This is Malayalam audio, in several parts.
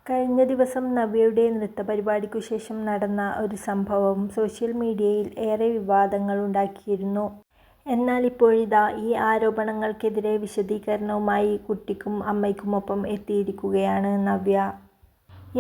കഴിഞ്ഞ ദിവസം നവ്യയുടെ നൃത്തപരിപാടിക്കു ശേഷം നടന്ന ഒരു സംഭവം സോഷ്യൽ മീഡിയയിൽ ഏറെ വിവാദങ്ങളുണ്ടാക്കിയിരുന്നു. എന്നാൽ ഇപ്പോഴിതാ ഈ ആരോപണങ്ങൾക്കെതിരെ വിശദീകരണവുമായി കുട്ടിക്കും അമ്മയ്ക്കുമൊപ്പം എത്തിയിരിക്കുകയാണ് നവ്യ.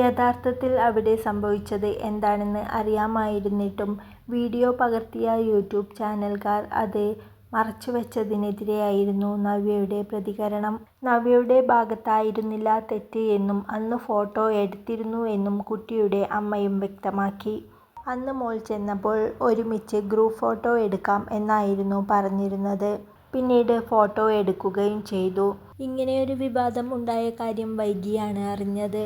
യഥാർത്ഥത്തിൽ അവിടെ സംഭവിച്ചത് എന്താണെന്ന് അറിയാമായിരുന്നിട്ടും വീഡിയോ പകർത്തിയ യൂട്യൂബ് ചാനലുകാർ അത് മറച്ചുവെച്ചതിനെതിരെയായിരുന്നു നവ്യയുടെ പ്രതികരണം. നവ്യയുടെ ഭാഗത്തായിരുന്നില്ല തെറ്റ് എന്നും അന്ന് ഫോട്ടോ എടുത്തിരുന്നു എന്നും കുട്ടിയുടെ അമ്മയും വ്യക്തമാക്കി. അന്ന് മോൾ ചെന്നപ്പോൾ ഒരുമിച്ച് ഗ്രൂപ്പ് ഫോട്ടോ എടുക്കാം എന്നായിരുന്നു പറഞ്ഞിരുന്നത്. പിന്നീട് ഫോട്ടോ എടുക്കുകയും ചെയ്തു. ഇങ്ങനെയൊരു വിവാദം ഉണ്ടായ കാര്യം വൈകിയാണ് അറിഞ്ഞത്.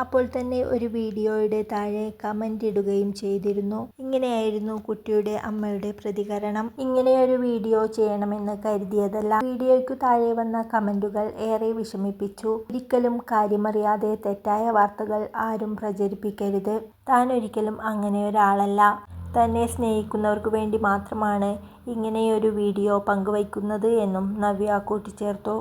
അപ്പോൾ തന്നെ ഒരു വീഡിയോയുടെ താഴെ കമന്റ് ഇടുകയും ചെയ്തിരുന്നു. ഇങ്ങനെയായിരുന്നു കുട്ടിയുടെ അമ്മയുടെ പ്രതികരണം. ഇങ്ങനെയൊരു വീഡിയോ ചെയ്യണമെന്ന് കരുതിയതല്ല. വീഡിയോയ്ക്കു താഴെ വന്ന കമന്റുകൾ ഏറെ വിഷമിപ്പിച്ചു. ഒരിക്കലും കാര്യമറിയാതെ തെറ്റായ വാർത്തകൾ ആരും പ്രചരിപ്പിക്കരുത്. താൻ ഒരിക്കലും അങ്ങനെയൊരാളല്ല. തന്നെ സ്നേഹിക്കുന്നവർക്കു വേണ്ടി മാത്രമാണ് ഇങ്ങനെയൊരു വീഡിയോ പങ്കുവയ്ക്കുന്നത് എന്നും നവ്യ കൂട്ടിച്ചേർത്തു.